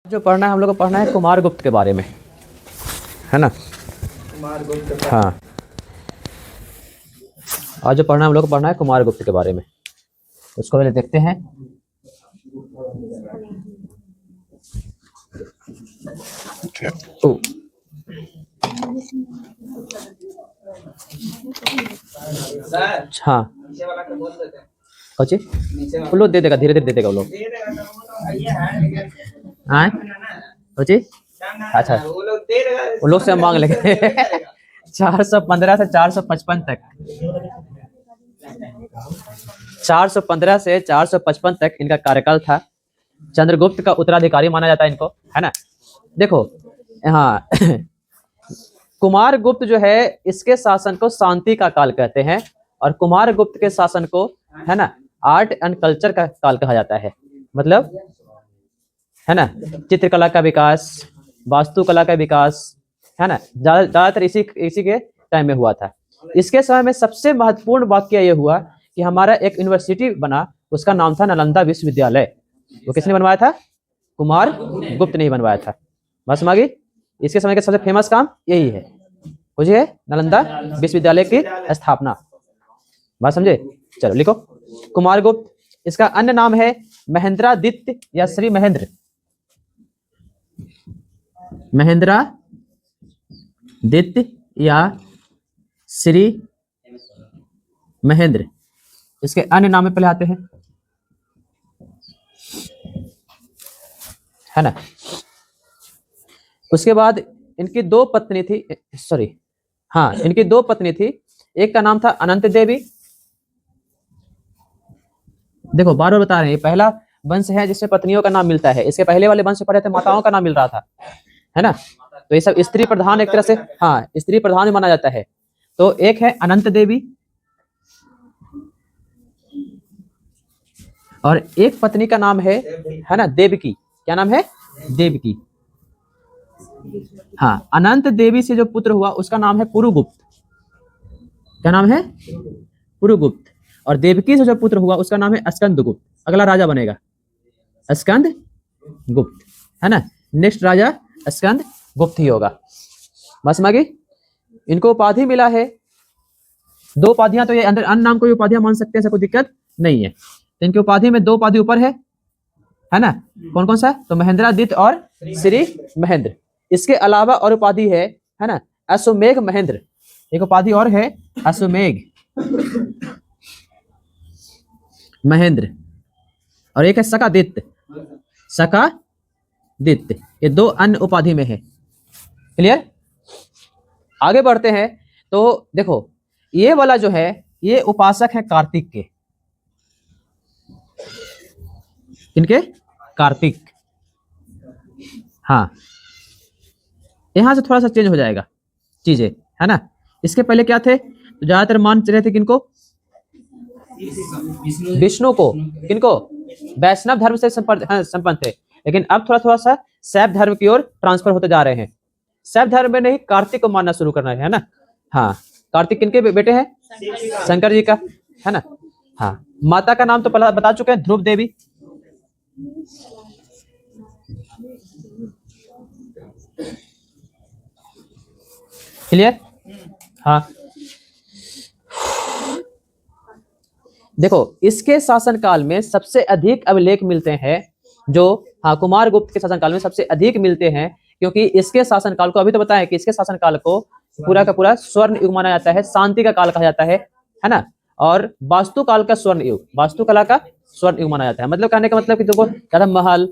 जो पढ़ना है हम लोग को पढ़ना है कुमार गुप्त के बारे में, है ना। कुमार गुप्त हाँ, आज जो पढ़ना है हम लोग को पढ़ना है कुमार गुप्त के बारे में। उसको पहले देखते हैं। ओ, हाँ नीचे वाला को बोल देते हैं। कौची नीचे वो लोग दे देगा, धीरे धीरे दे देगा वो लोग। दे देगा तो वो तो ये है लेकिन हाँ कौची, अच्छा वो लोग दे देगा, वो लोग से हम मांग लेंगे 415 से 455 तक, 415 से 455 तक इनका कार्यकाल था। चंद्रगुप्त का उत्तराधिकारी माना जाता है इनको, है ना। देखो हाँ कुमार गुप्त जो है इसके शासन को शांति का काल कहते हैं, और कुमार गुप्त के शासन को, है ना, आर्ट एंड कल्चर का काल कहा जाता है। मतलब, है ना, चित्रकला का विकास, वास्तुकला का विकास, है ना, ज्यादातर इसी के टाइम में हुआ था। इसके समय में सबसे महत्वपूर्ण वाक्य ये हुआ कि हमारा एक यूनिवर्सिटी बना, उसका नाम था नालंदा विश्वविद्यालय। वो किसने बनवाया था? कुमार गुप्त ने ही बनवाया था। बस समझ गई। इसके समय का सबसे फेमस काम यही है, बुझिए, नालंदा विश्वविद्यालय की स्थापना। बात समझे? चलो लिखो कुमार गुप्त। इसका अन्य नाम है महेंद्रादित्य या श्री महेंद्र, महेंद्रादित्य या श्री महेंद्र। इसके अन्य नाम में पहले आते हैं, है ना। उसके बाद इनकी दो पत्नी थी, सॉरी हाँ, इनकी दो पत्नी थी। एक का नाम था अनंत देवी। देखो बार बार बता रहे हैं, पहला वंश है जिसमें पत्नियों का नाम मिलता है। इसके पहले वाले वंश पढ़े थे, माताओं का नाम मिल रहा था, है ना। तो ये सब स्त्री प्रधान एक तरह से, हाँ, स्त्री प्रधान माना जाता है। तो एक है अनंत देवी और एक पत्नी का नाम है ना, देवकी। क्या नाम है? देवकी। हाँ, अनंत देवी से जो पुत्र हुआ उसका नाम है पुरुगुप्त। क्या नाम है? पुरुगुप्त। और देवकी से जो पुत्र हुआ उसका नाम है स्कंदगुप्त। अगला राजा बनेगा स्कंदगुप्त, है ना। नेक्स्ट राजा स्कंदगुप्त ही होगा। बस समझ गई। इनको उपाधि मिला है, दो उपाधियां, तो ये अंदर अन्य नाम को भी उपाधियां मान सकते हैं, ऐसा कोई दिक्कत नहीं है। तो इनकी उपाधि में दो उपाधि ऊपर है ना। कौन कौन सा? तो महेंद्रादित्य और श्री महेंद्र। इसके अलावा और उपाधि है ना, अश्वमेघ महेंद्र। एक उपाधि और है अश्वमेघ महेंद्र, और एक है सकादित्य। सकादित्य, ये दो अन्य उपाधि में है। क्लियर? आगे बढ़ते हैं। तो देखो ये वाला जो है, ये उपासक है कार्तिक के। इनके कार्तिक, हाँ, यहां से थोड़ा सा चेंज हो जाएगा चीजें, है ना। इसके पहले क्या थे? तो ज्यादातर मान रहे थे किनको? विष्णु को। किनको? वैष्णव धर्म से संपन्न थे, लेकिन अब थोड़ा थोड़ा सा शैव धर्म की ओर ट्रांसफर होते जा रहे हैं। शैव धर्म में नहीं, कार्तिक को मानना शुरू करना है ना। हाँ, कार्तिक किनके बेटे हैं? शंकर जी का, है ना। हाँ, माता का नाम तो पहले बता चुके हैं, ध्रुव देवी। क्लियर? हाँ, देखो इसके शासनकाल में सबसे अधिक अभिलेख मिलते हैं जो, हाँ, कुमार गुप्त के शासनकाल में सबसे अधिक मिलते हैं, क्योंकि इसके शासनकाल को, अभी तो बताया कि इसके शासनकाल को पूरा का पूरा स्वर्ण युग माना जाता है, शांति का काल कहा जाता है ना। और वास्तुकाल का स्वर्ण युग, वास्तुकला का स्वर्ण युग माना जाता है। मतलब कहने का मतलब कि देखो ज्यादा महल,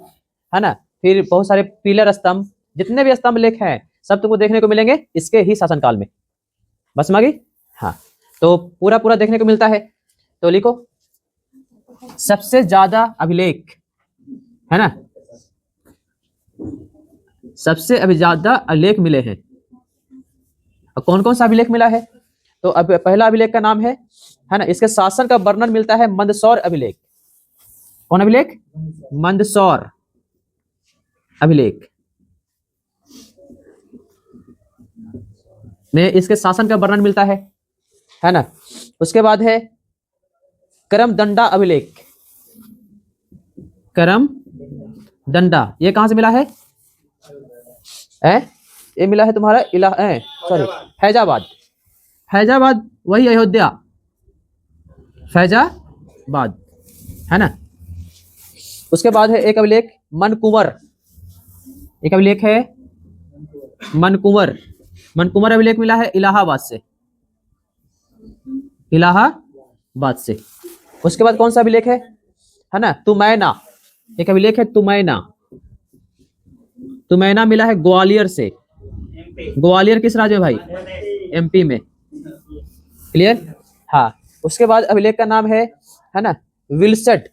है ना, फिर बहुत सारे पिलर स्तंभ, जितने भी स्तंभ लेख हैं सब तुमको देखने को मिलेंगे इसके ही शासनकाल में। बस समझ गई? हाँ, तो पूरा पूरा देखने को मिलता है। तो लिखो सबसे ज्यादा अभिलेख, है ना, सबसे अभी ज्यादा अभिलेख मिले हैं। और कौन कौन सा अभिलेख मिला है? तो अब पहला अभिलेख का नाम है ना, इसके शासन का वर्णन मिलता है मंदसौर अभिलेख। कौन अभिलेख? मंदसौर अभिलेख में इसके शासन का वर्णन मिलता है ना। उसके बाद है करमदंडा अभिलेख। करमदंडा, ये कहां से मिला है? है, ये मिला है तुम्हारा सॉरी फैजाबाद। फैजाबाद वही अयोध्या, फैजाबाद है ना। उसके बाद है एक अभिलेख मनकुंवर, एक अभिलेख है मनकुंवर। मनकुंवर अभिलेख मिला है इलाहाबाद से, इलाहाबाद से। उसके बाद कौन सा अभिलेख है ना, तुमैना, एक अभिलेख है तुमैना। तुमैना मिला है ग्वालियर से। ग्वालियर किस राज्य में भाई? एमपी में। क्लियर? हाँ। उसके बाद अभिलेख का नाम है ना विल्सट,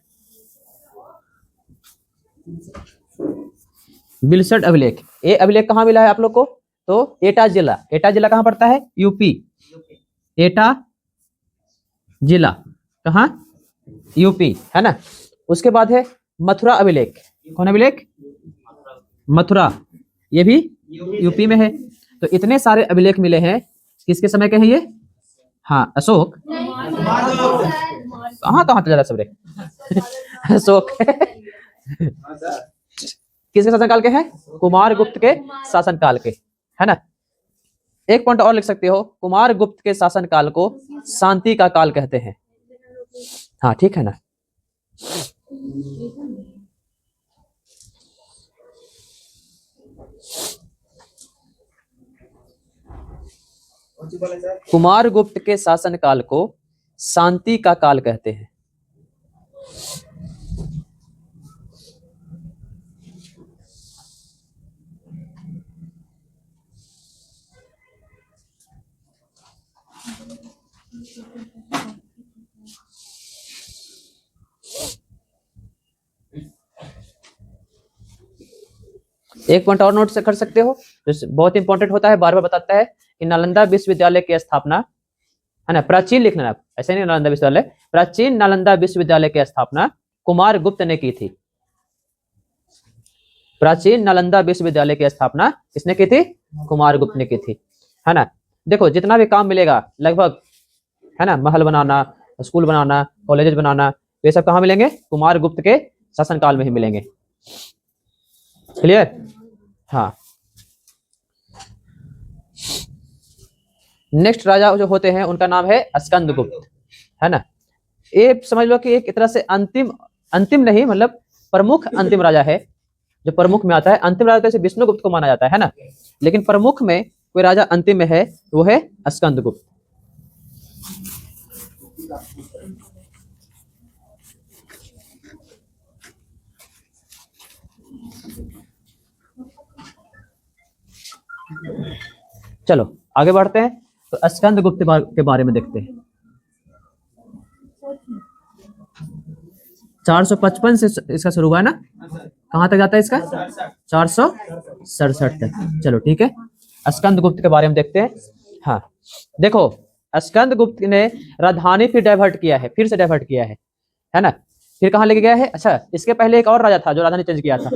विल्सट अभिलेख। ये अभिलेख कहाँ मिला है आप लोग को? तो एटा जिला, एटा जिला कहाँ पड़ता है? यूपी। एटा जिला कहाँ? यूपी है ना। उसके बाद है मथुरा अभिलेख। कौन अभिलेख? मथुरा, ये भी यूपी में है। तो इतने सारे अभिलेख मिले हैं, किसके समय के हैं ये? हाँ अशोक, कहाँ कहाँ चला सब रे अशोक किसके शासनकाल के हैं? कुमार गुप्त के शासनकाल के, है ना। एक पॉइंट और लिख सकते हो, कुमार गुप्त के शासनकाल को शांति का काल कहते हैं। हाँ ठीक है ना। कुमार गुप्त के शासनकाल को शांति का काल कहते हैं। एक पॉइंट और नोट से कर सकते हो, जो बहुत इंपॉर्टेंट होता है, बार बार बताता है कि नालंदा विश्वविद्यालय की स्थापना, है ना, प्राचीन लिखना है, ऐसे नहीं नालंदा विश्वविद्यालय, प्राचीन नालंदा विश्वविद्यालय की स्थापना कुमार गुप्त ने की थी। प्राचीन नालंदा विश्वविद्यालय की स्थापना किसने की थी? कुमार गुप्त ने की थी, है ना। देखो जितना भी काम मिलेगा लगभग, है ना, महल बनाना, स्कूल बनाना, कॉलेजेस बनाना, ये सब कहाँ मिलेंगे? कुमार गुप्त के शासनकाल में ही मिलेंगे। क्लियर? हाँ। नेक्स्ट राजा जो होते हैं उनका नाम है स्कंदगुप्त, है ना। ये समझ लो कि एक तरह से अंतिम नहीं, मतलब प्रमुख अंतिम राजा है, जो प्रमुख में आता है। अंतिम राजा जैसे विष्णुगुप्त को माना जाता है ना, लेकिन प्रमुख में कोई राजा अंतिम में है, वो है स्कंदगुप्त। चलो आगे बढ़ते हैं, तो स्कंदगुप्त के बारे में देखते हैं। 455 से इसका शुरू हुआ है ना, कहाँ तक जाता है इसका? 467 तक। चलो ठीक है, स्कंदगुप्त के बारे में देखते हैं। हाँ देखो, स्कंदगुप्त ने राजधानी फिर डाइवर्ट किया है, फिर से डाइवर्ट किया है ना। फिर कहाँ लेके गया है? अच्छा, इसके पहले एक और राजा था जो राजधानी चेंज किया था।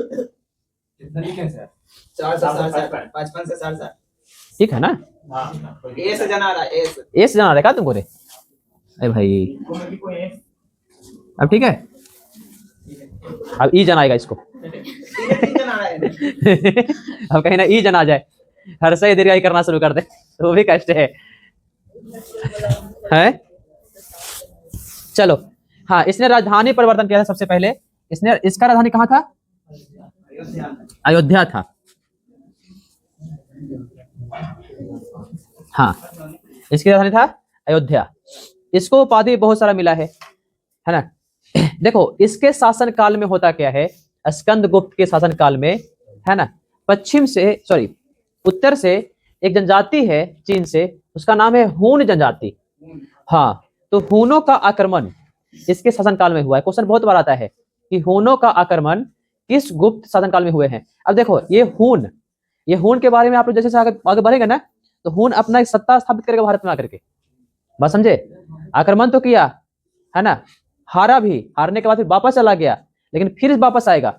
ठीक है ना। ए से जाना रहा, ए से जाना रहा तुमको रे? अरे भाई अब ठीक है, अब ई जन आएगा इसको अब कहीं ना ई जन आ जाए, हर से दीर्घाई करना शुरू कर दे तो वो भी कष्ट है। चलो हाँ, इसने राजधानी परिवर्तन किया था सबसे पहले। इसका राजधानी कहाँ था? अयोध्या था। हाँ, इसकी राजधानी था अयोध्या। इसको उपाधि बहुत सारा मिला है ना। देखो इसके शासन काल में होता क्या है, स्कंदगुप्त के शासन काल में, है ना, उत्तर से एक जनजाति है चीन से, उसका नाम है हून जनजाति। हाँ, तो हूनों का आक्रमण इसके शासन काल में हुआ है। क्वेश्चन बहुत बार आता है कि हूनों का आक्रमण किस गुप्त शासन काल में हुए हैं। अब देखो ये हून के बारे में आप लोग जैसे आगे बढ़ेगा ना, तो हून अपना एक सत्ता स्थापित करेगा भारत में आकर के, बात समझे। आक्रमण तो किया है ना, हारा भी, हारने के बाद फिर वापस चला गया, लेकिन फिर वापस आएगा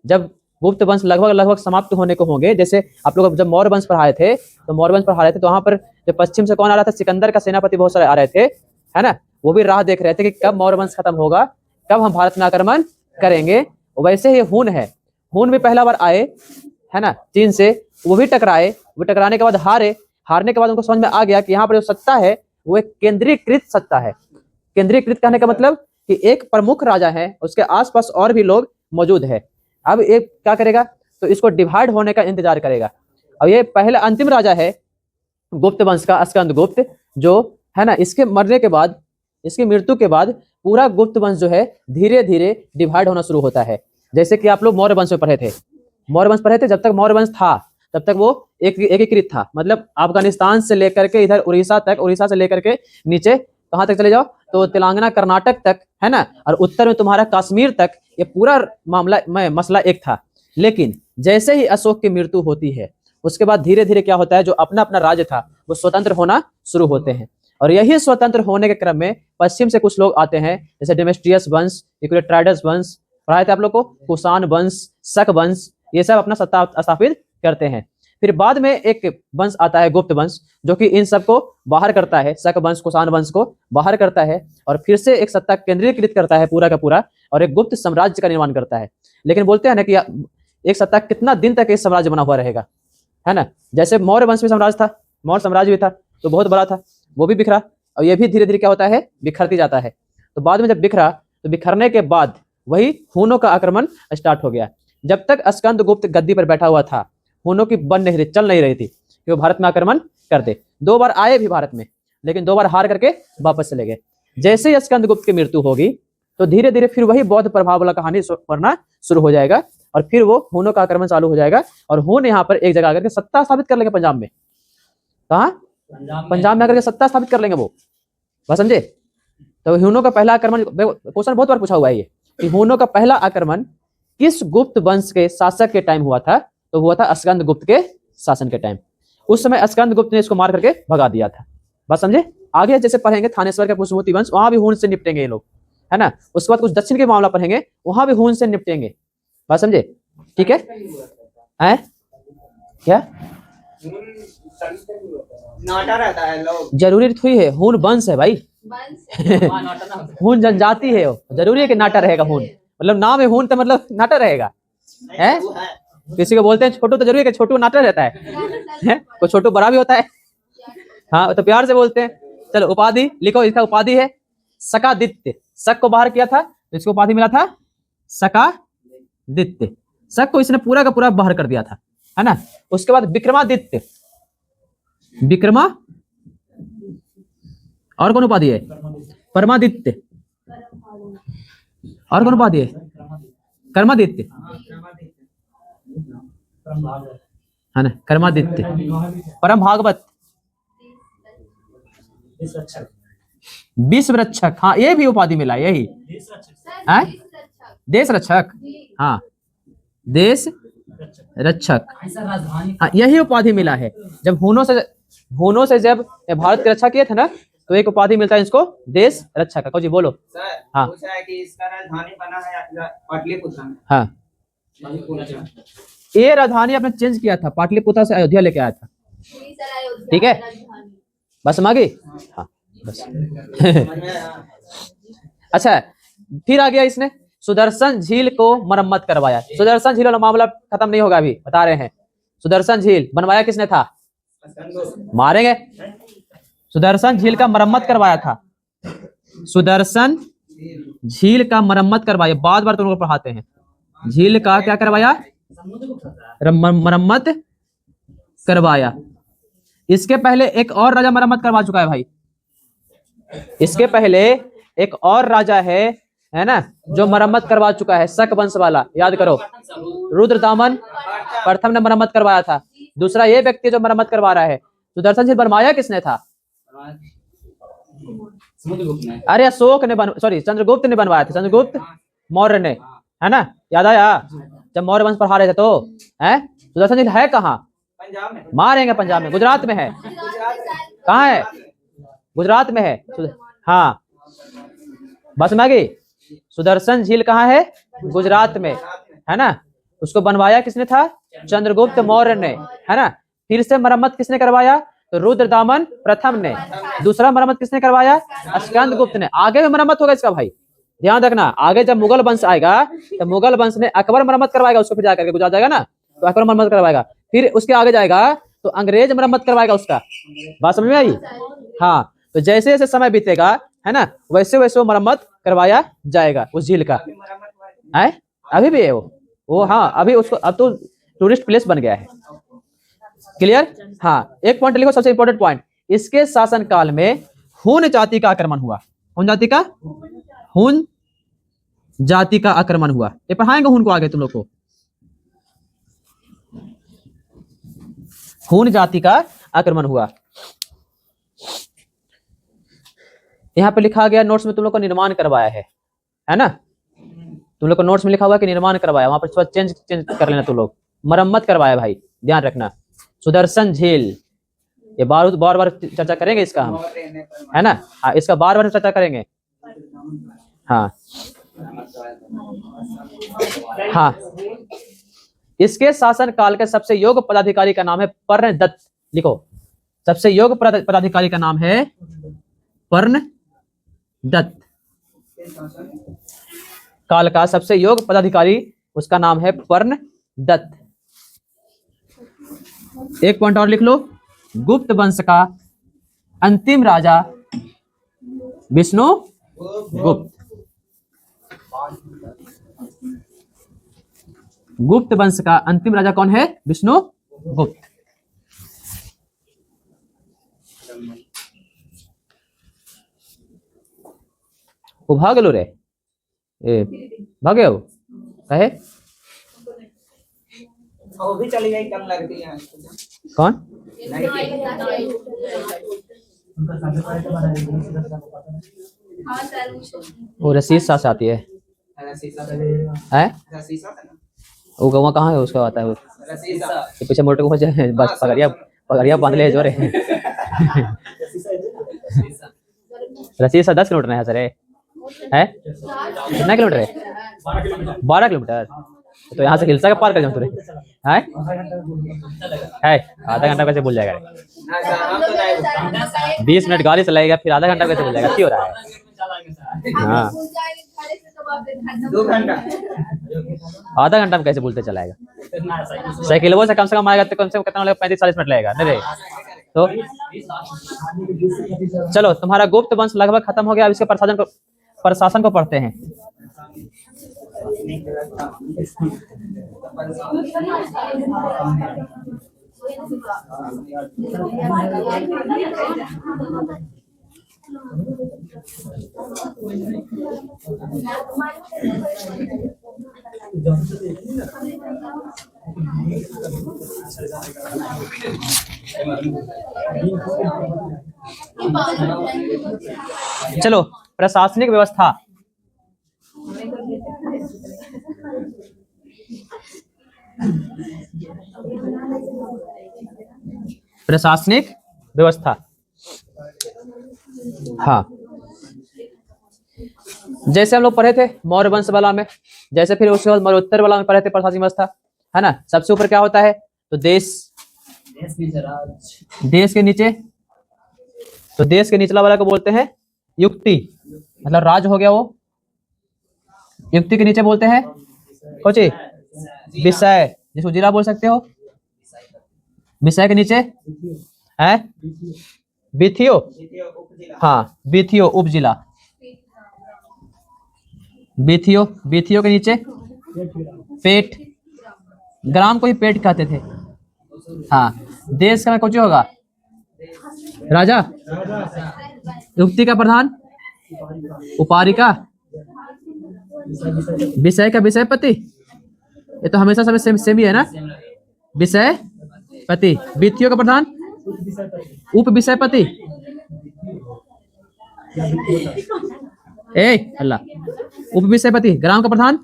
जब गुप्त वंश लगभग समाप्त होने को होंगे। जैसे आप लोग जब मौर्य वंश पर आए थे, तो वहां पर जब पश्चिम से कौन आ रहा था? सिकंदर का सेनापति बहुत सारे आ रहे थे, है ना। वो भी राह देख रहे थे कि कब मौर्य वंश खत्म होगा, कब हम भारत में आक्रमण करेंगे। वैसे ही हून है, हून भी पहला बार आए, है ना, चीन से, वो भी टकराए, वो टकराने के बाद हारे, हारने के बाद उनको समझ में आ गया कि यहाँ पर जो सत्ता है वो एक केंद्रीकृत सत्ता है। केंद्रीकृत कहने का मतलब कि एक प्रमुख राजा है, उसके आसपास और भी लोग मौजूद है। अब एक क्या करेगा, तो इसको डिवाइड होने का इंतजार करेगा। और ये पहला अंतिम राजा है गुप्त वंश का, स्कंद गुप्त, जो है ना, इसके मरने के बाद, इसकी मृत्यु के बाद पूरा गुप्त वंश जो है धीरे धीरे डिवाइड होना शुरू होता है। जैसे कि आप लोग मौर्य वंश में पढ़े थे, मौर्य वंश पढ़े थे, जब तक मौर्य वंश था तब तक वो एकीकृत था, मतलब अफगानिस्तान से लेकर के इधर उड़ीसा तक, उड़ीसा से लेकर के नीचे कहाँ तक चले जाओ तो तेलंगाना कर्नाटक तक, है ना, और उत्तर में तुम्हारा कश्मीर तक, ये पूरा मामला मसला एक था। लेकिन जैसे ही अशोक की मृत्यु होती है उसके बाद धीरे धीरे क्या होता है, जो अपना अपना राज्य था वो स्वतंत्र होना शुरू होते हैं। और यही स्वतंत्र होने के क्रम में पश्चिम से कुछ लोग आते हैं, जैसे डेमेस्ट्रियस वंश, यूक्रेटाइडस वंश पढ़ाए थे आप लोग को, कुषाण वंश, शक वंश, ये सब अपना सत्ता स्थापित करते हैं। फिर बाद में एक वंश आता है गुप्त वंश, जो कि इन सबको बाहर करता है, शक वंश, कुषाण वंश को बाहर करता है और फिर से एक सत्ता केंद्रीकृत करता है पूरा का पूरा, और एक गुप्त साम्राज्य का निर्माण करता है। लेकिन बोलते हैं ना कि एक सत्ता कितना दिन तक एक साम्राज्य बना हुआ रहेगा, है ना। जैसे मौर्य वंश में साम्राज्य था, मौर्य साम्राज्य भी था तो बहुत बड़ा था, वो भी बिखरा, और ये भी धीरे धीरे क्या होता है, बिखरती जाता है। तो बाद में जब बिखरा तो बिखरने के बाद वही हूनों का आक्रमण स्टार्ट हो गया। जब तक स्कंद गुप्त गद्दी पर बैठा हुआ था, हूनों की बन नहीं रही, चल नहीं रही थी कि वो भारत में आक्रमण कर दे। 2 बार आए भी भारत में, लेकिन 2 बार हार करके वापस चले गए। जैसे ही स्कंद गुप्त की मृत्यु होगी तो धीरे धीरे फिर वही बौद्ध प्रभाव वाला कहानी पढ़ना शुरू हो जाएगा, और फिर वो हूनों का आक्रमण चालू हो जाएगा। और हून यहाँ पर एक जगह आकर के सत्ता स्थापित कर लेंगे पंजाब में। कहाँ? पंजाब में आकर के सत्ता स्थापित कर लेंगे वो, बस समझे। तो हूनों का पहला आक्रमण, क्वेश्चन बहुत बार पूछा हुआ है ये, कि हूनों का पहला आक्रमण किस गुप्त वंश के शासक के टाइम हुआ था, तो हुआ था स्कंद गुप्त के शासन के टाइम। उस समय स्कंद गुप्त ने इसको मार करके भगा दिया था, बस समझे। आगे जैसे पढ़ेंगे थानेश्वर के पुष्पमोती वंश, वहां भी हून से निपटेंगे ये लोग, है ना। उसके बाद कुछ दक्षिण के मामला पढ़ेंगे, वहां भी हून से निपटेंगे, बस समझे, ठीक है। क्या नाटा रहता है लोग, जरूरी थोड़ी है, हून वंश है भाई हून जनजाति है, जरूरी है कि नाटा रहेगा हून, मतलब नाम है हून तो मतलब नाटा रहेगा, है। किसी को बोलते हैं छोटू तो जरूरी है कि छोटू नाटा रहता है कोई छोटू बड़ा भी होता है, हाँ तो प्यार से बोलते हैं। चलो उपाधि लिखो, इसका उपाधि है सकादित्य। शक को बाहर किया था तो इसको उपाधि मिला था सकादित्य। शक को इसने पूरा का पूरा बाहर कर दिया था, है ना। उसके बाद विक्रमादित्य, विक्रमा, और कौन उपाधि है, परमादित्य, और कौन उपाधि है, कर्मादित्य, है ना, कर्मादित्य, परम भागवत, विश्व रक्षक, हाँ ये भी उपाधि मिला, यही देश रक्षक, हाँ देश रक्षक, हाँ यही उपाधि मिला है। जब हूनों से जब भारत की रक्षा किए थे ना, तो एक उपाधि मिलता है इसको, देश रक्षक का। जी बोलो। सर हाँ पूछा है कि इसका राजधानी बना है पाटलिपुत्र में। हाँ, ये राजधानी आपने चेंज किया था, पाटलिपुत्र से अयोध्या लेके आया था, ठीक है, बस समझ गई, हाँ बस अच्छा, फिर आ गया इसने सुदर्शन झील को मरम्मत करवाया। सुदर्शन झील वाला मामला खत्म नहीं होगा, अभी बता रहे हैं। सुदर्शन झील बनवाया किसने था, मारेंगे। सुदर्शन झील का मरम्मत करवाया था, सुदर्शन झील का मरम्मत करवाया, बार बार तुम लोग पढ़ाते हैं। झील का क्या करवाया, मरम्मत करवाया। इसके पहले एक और राजा मरम्मत करवा चुका है भाई, इसके पहले एक और राजा है ना, जो मरम्मत करवा चुका है, शक वंश वाला, याद करो, रुद्रदामन प्रथम ने मरम्मत करवाया था। दूसरा ये व्यक्ति जो मरम्मत करवा रहा है। सुदर्शन झील बनवाया किसने था, अरे अशोक ने सॉरी चंद्रगुप्त ने बनवाया था, चंद्रगुप्त मौर्य ने, है ना, याद आया जब मौर्य वंश पढ़ा रहे थे तो। है सुदर्शन झील है कहाँ, पंजाब में, मारेंगे, पंजाब में, गुजरात में है, कहाँ है, गुजरात में है, हाँ बस में गई। सुदर्शन झील कहाँ है, गुजरात में, है ना। उसको बनवाया किसने था, चंद्रगुप्त मौर्य ने, है ना। फिर से मरम्मत किसने करवाया, तो रुद्रदामन प्रथम ने। दूसरा मरम्मत किसने करवाया, स्कंद गुप्त ने। आगे भी मरम्मत होगा इसका भाई, ध्यान रखना। आगे जब मुगल वंश आएगा तो मुगल वंश ने अकबर मरम्मत करवाएगा उसको, फिर जाकर के गुजरात जाएगा ना तो अकबर मरम्मत करवाएगा। फिर उसके आगे जाएगा तो अंग्रेज मरम्मत करवाएगा उसका। बात समझ में आई? हाँ, तो जैसे जैसे समय बीतेगा, है ना, वैसे वैसे वो मरम्मत करवाया जाएगा उस झील का। अभी मरम्मत हुआ है। है अभी भी है वो हाँ, अभी उसको अब तो टूरिस्ट प्लेस बन गया है। क्लियर? हाँ, एक पॉइंट लिखो, सबसे इंपॉर्टेंट पॉइंट। इसके शासन काल में हुन जाति का आक्रमण हुआ। हुन जाति का आक्रमण हुआ। ये पढ़ाएंगे हुन को आगे तुम लोग को। हुन जाति का आक्रमण हुआ। यहाँ पे लिखा गया नोट्स में, तुम लोग को निर्माण करवाया है ना? तुम लोग को नोट्स में लिखा हुआ कि निर्माण करवाया, वहां पर चेंज कर लेना तुम लोग। मरम्मत करवाया भाई, ध्यान रखना। सुदर्शन झील, ये बार बार चर्चा करेंगे इसका हम, है ना? हाँ, इसका बार बार चर्चा करेंगे। हाँ हाँ, इसके शासन काल के सबसे योग्य पदाधिकारी का नाम है पर्ण दत्त। लिखो, सबसे योग्य पदाधिकारी का नाम है पर्ण दत्त। काल का सबसे योग्य पदाधिकारी, उसका नाम है पर्ण दत्त। एक पॉइंट और लिख लो, गुप्त वंश का अंतिम राजा विष्णुगुप्त। गुप्त वंश का अंतिम राजा कौन है? विष्णुगुप्त। वो भाग लो रे, भागे हो कहे? वो भी चली गई, कम लगती है। कौन? वो रसीद साथ आती है। वो गवा कहाँ है? उसका आता है वो पीछे मोटर को बस पगड़िया बांध ले जोरे। रसीद सा 10 किलोमीटर है सर, है कितना किलोमीटर है? 12 किलोमीटर। तो यहाँ से हिलसा का पार कर जाऊँ तुरे है? आधा घंटा कैसे भूल जाएगा? 20 मिनट गाड़ी चलाएगा, फिर आधा घंटा कैसे भूल जाएगा? क्यों हो रहा है? हाँ, 2 घंटा, आधा घंटा में कैसे भूलते चलाएगा? साइकिल से कम आएगा तो कम से कम कितना लगेगा? 35-40 मिनट लगेगा नहीं रे? तो चलो, तुम्हारा गुप्त वंश लगभग खत्म हो गया। अब इसके प्रशासन को पढ़ते हैं। चलो, प्रशासनिक व्यवस्था। प्रशासनिक व्यवस्था, हाँ, जैसे हम लोग पढ़े थे मौर्य वंश वाला में, जैसे फिर उसके बाद मौर्योत्तर वाला में पढ़े थे प्रशासनिक व्यवस्था, है ना? सबसे ऊपर क्या होता है? तो देश के नीचे, तो देश के निचला वाला को बोलते हैं युक्ति, मतलब राज हो गया वो। युक्ति के नीचे बोलते हैं कोची विषय, जिसको जिला बोल सकते हो। विषय के नीचे है विथियो, हाँ, विथियो उपजिला। विथियो के नीचे पेट, ग्राम को ही पेट कहते थे। हाँ, देश का में कुछ होगा राजा, युक्ति का प्रधान, उपारिका, विषय का विषयपति। ये तो हमेशा समय सेम ही है ना? विषयपति। वित्तीय का प्रधान उप विषयपति। अल्लाह, उप विषयपति। ग्राम का प्रधान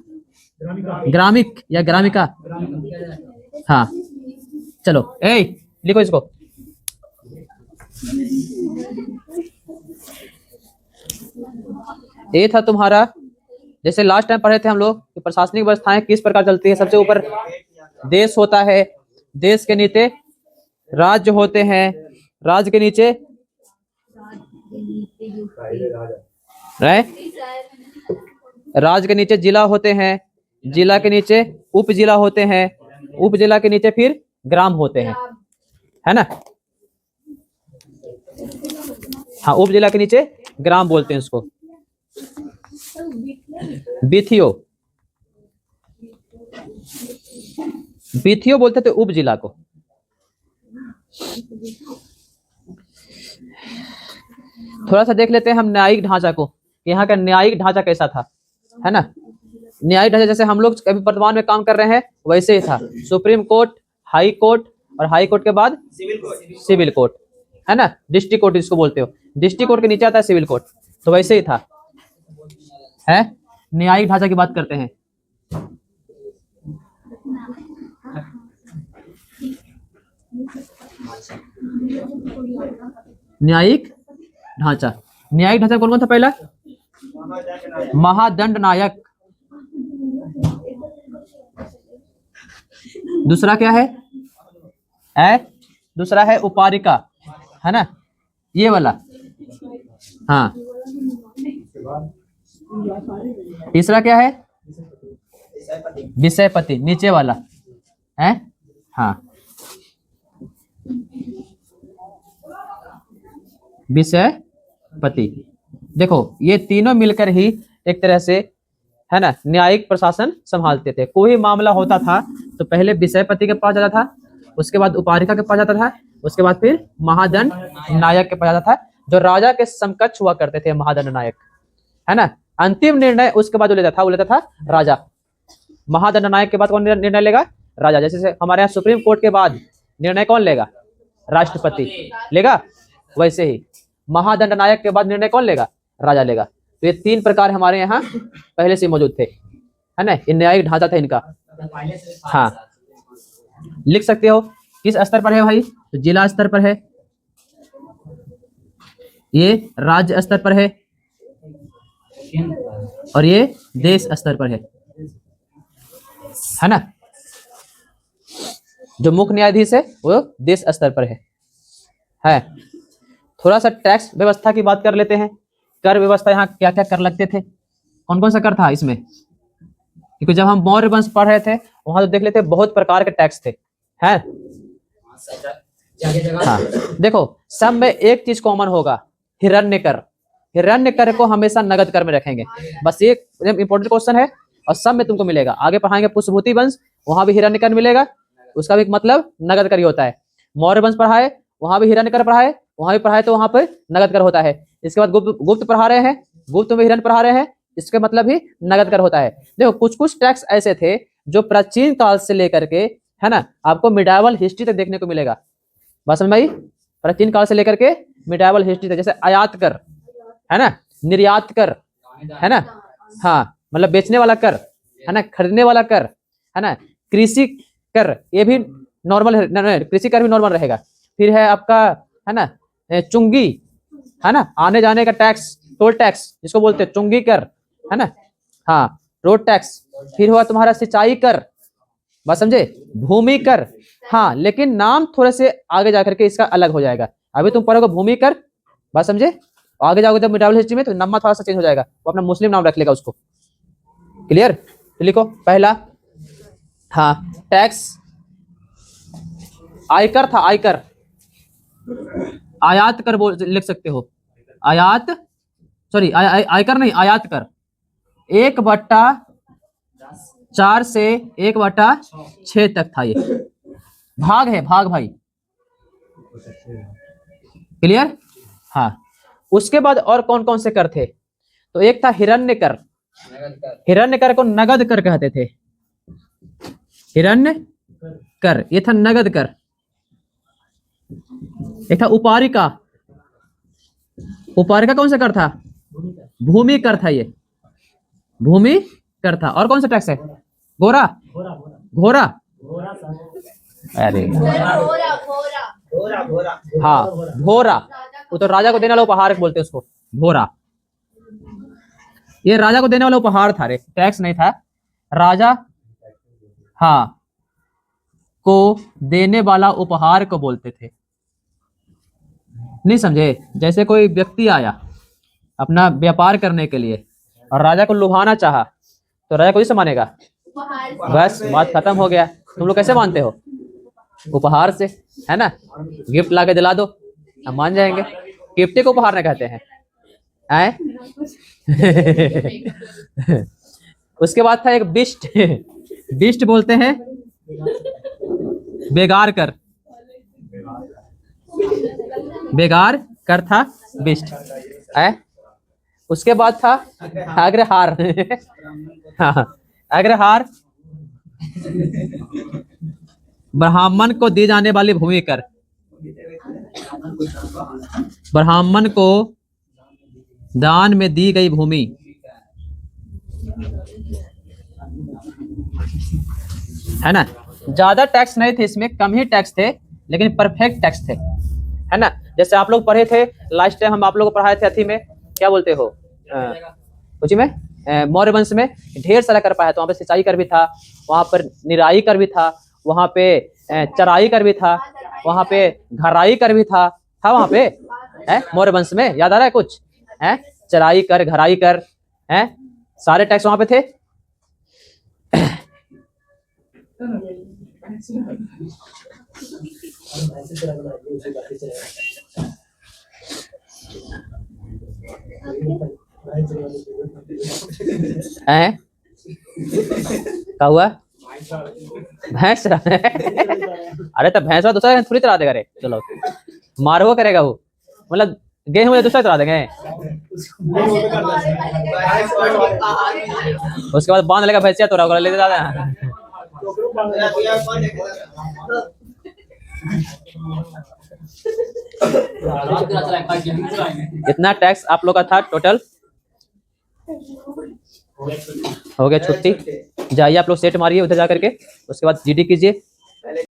ग्रामिक या ग्रामिका। हाँ, चलो लिखो इसको। ये था तुम्हारा, जैसे लास्ट टाइम पढ़े थे हम लोग कि प्रशासनिक व्यवस्थाएं किस प्रकार चलती है। सबसे ऊपर देश होता है, देश के नीचे राज्य होते हैं, राज्य के नीचे राज्य के नीचे जिला होते हैं, जिला के नीचे उप जिला होते हैं, उप जिला के नीचे फिर ग्राम होते हैं, है ना। हाँ, उपजिला के नीचे ग्राम बोलते हैं उसको। बीथियो, बीथियो बोलते थे उपजिला को। थोड़ा सा देख लेते हैं हम न्यायिक ढांचा को, यहाँ का न्यायिक ढांचा कैसा था, है ना। न्यायिक ढांचा जैसे हम लोग अभी वर्तमान में काम कर रहे हैं वैसे ही था। सुप्रीम कोर्ट, हाई कोर्ट, और हाई कोर्ट के बाद सिविल कोर्ट, है ना। डिस्ट्रिक्ट कोर्ट जिसको बोलते हो, डिस्ट्रिक्ट कोर्ट के नीचे आता है सिविल कोर्ट, तो वैसे ही था, है। न्यायिक ढांचा की बात करते हैं। न्यायिक ढांचा, न्यायिक ढांचा कौन कौन था? पहला महादंड नायक, दूसरा क्या है? दूसरा है उपारिका, है ना, ये वाला। हाँ, तीसरा क्या है? विषयपति, नीचे वाला है। हाँ, विषयपति। देखो ये तीनों मिलकर ही एक तरह से, है ना, न्यायिक प्रशासन संभालते थे। कोई मामला होता था तो पहले विषयपति के पास जाता था, उसके बाद उपारिका के पास जाता था, उसके बाद फिर महादंड नायक के पास जाता था, जो राजा के समकक्ष हुआ करते थे, महादंड नायक, है ना। अंतिम निर्णय उसके बाद जो लेता था वो लेता था राजा। महादंड नायक के बाद कौन निर्णय लेगा? राजा। जैसे हमारे यहाँ सुप्रीम कोर्ट के बाद निर्णय कौन लेगा? राष्ट्रपति लेगा। वैसे ही महादंड नायक के बाद निर्णय कौन लेगा? राजा लेगा। तो ये तीन प्रकार हमारे यहाँ पहले से मौजूद थे, है ना। ये न्यायिक ढांचा था इनका। हाँ, लिख सकते हो। किस स्तर पर है भाई? तो जिला स्तर पर है, ये राज्य स्तर पर है, और ये देश स्तर पर है ना। जो मुख्य न्यायाधीश है वो देश स्तर पर है। थोड़ा सा टैक्स व्यवस्था की बात कर लेते हैं। कर व्यवस्था, यहाँ क्या क्या कर लगते थे, कौन कौन सा कर था इसमें? क्योंकि जब हम मौर्य वंश पढ़ रहे थे वहां तो देख लेते बहुत प्रकार के टैक्स थे, हैं। हाँ, देखो सब में एक चीज कॉमन होगा, हिरण्य कर। हिरण्य कर को हमेशा नगद कर में रखेंगे, बस ये इंपॉर्टेंट क्वेश्चन है और सब में तुमको मिलेगा। आगे पढ़ाएंगे पुष्पभूति वंश, वहां भी हिरण्य कर मिलेगा, उसका भी मतलब नगद कर ही होता है। मौर्य वंश पढ़ाए, वहां भी हिरण्य कर पढ़ाए, वहां भी पढ़ाए तो वहां पर नगद कर होता है। इसके बाद गुप्त पढ़ा रहे हैं, गुप्त में हिरण्य पढ़ा रहे हैं, इसके मतलब भी नगद कर होता है। देखो कुछ कुछ टैक्स ऐसे थे जो प्राचीन काल से लेकर के, है ना, आपको मिडाइवल हिस्ट्री तक देखने को मिलेगा। बात समझ में आई? प्राचीन काल से लेकर के मिडाइवल हिस्ट्री तक, जैसे आयात कर, है ना, निर्यात कर, है ना, हाँ, मतलब बेचने वाला कर, है ना, खरीदने वाला कर, है ना, कृषि कर, ये भी नॉर्मल है, कृषि कर भी नॉर्मल रहेगा। फिर है आपका, है ना, चुंगी, है ना, आने जाने का टैक्स, टोल टैक्स जिसको बोलते हैं चुंगी कर, है ना, हाँ, रोड टैक्स। फिर हुआ तुम्हारा सिंचाई कर, बात समझे, भूमि कर। हाँ, लेकिन नाम थोड़े से आगे जाकर के इसका अलग हो जाएगा। अभी तुम पढ़ोगे भूमि कर, बात समझे, आगे जाओगे जब मिडाइवल हिस्ट्री में तो नाम थोड़ा सा चेंज हो जाएगा, वो अपना मुस्लिम नाम रख लेगा उसको। क्लियर? तो लिखो पहला, हाँ, टैक्स, आयकर था, आयकर, आयात कर बोल लिख सकते हो, आयात, सॉरी आयकर नहीं, आयात कर। 1/4 से 1/6 तक था ये, भाग है, भाग भाई। क्लियर? हाँ, उसके बाद और कौन कौन से कर थे? तो एक था हिरण्य कर। हिरण्य कर को नगद कर कहते थे, हिरण्य कर, ये था नगद कर। एक था उपारिका। उपारिका कौन सा कर था? भूमि कर था, ये भूमि कर था। और कौन सा टैक्स है? घोड़ा, घोड़ा, अरे हाँ, भोरा, वो तो राजा को देने वाला उपहार बोलते हैं उसको, भोरा। ये राजा को देने वाला उपहार था रे, टैक्स नहीं था। राजा, हाँ, को देने वाला उपहार को बोलते थे। नहीं समझे? जैसे कोई व्यक्ति आया अपना व्यापार करने के लिए और राजा को लुभाना चाहा तो राजा को इसे मानेगा, बस बात खत्म हो गया। तुम लोग कैसे मानते हो? उपहार से, है ना, गिफ्ट ला के दिला दो, हम मान जाएंगे। गिफ्ट को उपहार ना कहते हैं, आए। उसके बाद था एक बिष्ट। बिष्ट बोलते हैं बेगार कर, बेगार कर था बिष्ट, है। उसके बाद था अग्रहार। हाँ, अग्रहार ब्राह्मण को दी जाने वाली भूमि कर, ब्राह्मण को दान में दी गई भूमि, है ना। ज्यादा टैक्स नहीं थे इसमें, कम ही टैक्स थे, लेकिन परफेक्ट टैक्स थे, है ना। जैसे आप लोग पढ़े थे लास्ट टाइम, हम आप लोग को पढ़ाए थे अथी में, क्या बोलते हो, उसी में मौर्य वंश में ढेर सारा कर पाया। तो वहाँ पे सिंचाई कर भी था, वहाँ पर निराई कर भी था, वहाँ पे चराई कर भी था, वहाँ पे घराई कर भी था वहाँ पे, है मौर्य वंश में। याद आ रहा है कुछ, है चराई कर, घराई कर, है सारे टैक्स वहाँ पे थे। हैं क्या हुआ, भैंस। अरे तो भैंस दूसरा थोड़ी चला देगा रे, चलो मारो करेगा वो, मतलब गेहूं दूसरा चला देंगे। उसके बाद बांध लेगा भैंसिया, तो ले जाता। इतना टैक्स आप लोग का था टोटल। हो गया छुट्टी, जाइए आप लोग सेट मारिए उधर जा करके, उसके बाद जीडी कीजिए।